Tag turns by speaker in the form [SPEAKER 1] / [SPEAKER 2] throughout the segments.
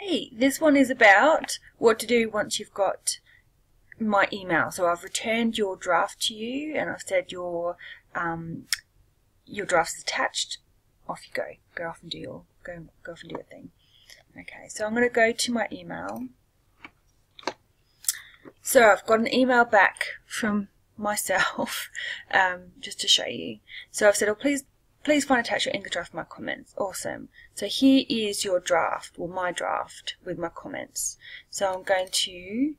[SPEAKER 1] Okay, this one is about what to do once you've got my email. So I've returned your draft to you, and I've said your draft is attached. Off you go. Go off and do your thing. Okay, so I'm going to go to my email. So I've got an email back from myself, just to show you. So I've said, oh, please find attached your English draft for my comments. Awesome. So here is your draft, or my draft, with my comments. So I'm going to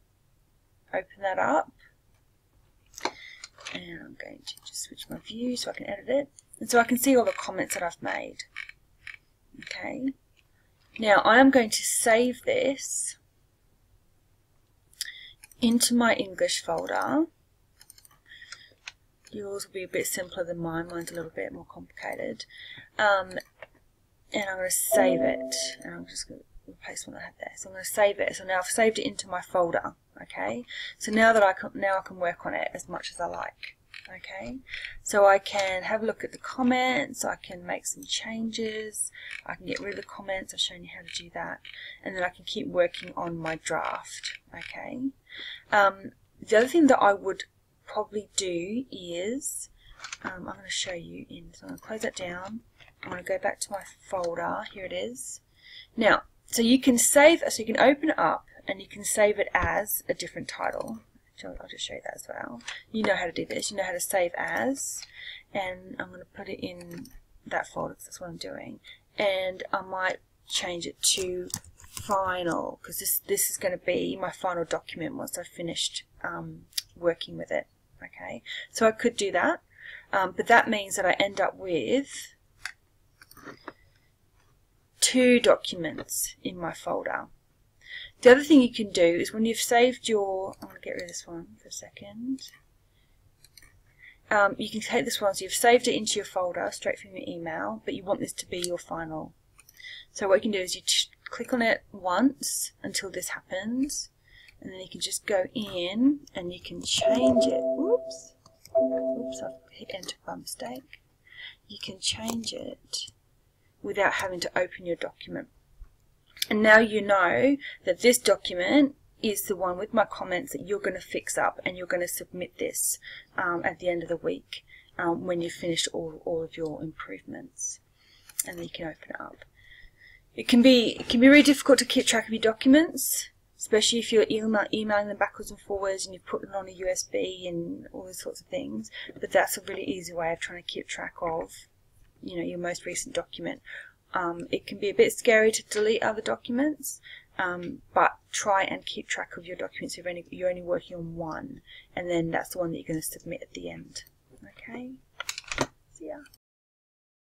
[SPEAKER 1] open that up, and I'm going to just switch my view so I can edit it, and so I can see all the comments that I've made. Okay. Now I am going to save this into my English folder. Yours will be a bit simpler than mine. Mine's a little bit more complicated. And I'm going to save it. And I'm just going to replace one that I had there. So I'm going to save it. So now I've saved it into my folder. Okay. So now that I can work on it as much as I like. Okay. So I can have a look at the comments. I can make some changes. I can get rid of the comments. I've shown you how to do that. And then I can keep working on my draft. Okay. The other thing that I would probably do is, I'm going to show you so I'm going to close that down. I'm going to go back to my folder. Here it is. Now, so you can save, so you can open it up and you can save it as a different title. I'll just show you that as well. You know how to do this. You know how to save as, and I'm going to put it in that folder because that's what I'm doing. And I might change it to final, because this is going to be my final document once I've finished working with it. Okay, so I could do that, but that means that I end up with 2 documents in my folder. The other thing you can do is when you've saved your, I'm going to get rid of this one for a second. You can take this one, so you've saved it into your folder straight from your email, but you want this to be your final. So what you can do is you click on it once until this happens, and then you can just go in and you can change it. Oops, I've hit enter by mistake. You can change it without having to open your document. And now you know that this document is the one with my comments that you're going to fix up, and you're going to submit this at the end of the week when you've finished all of your improvements. And then you can open it up. It can be really difficult to keep track of your documents, especially if you're emailing them backwards and forwards and you've put them on a USB and all those sorts of things. But that's a really easy way of trying to keep track of, your most recent document. It can be a bit scary to delete other documents, but try and keep track of your documents if you're only working on one, and then that's the one that you're going to submit at the end.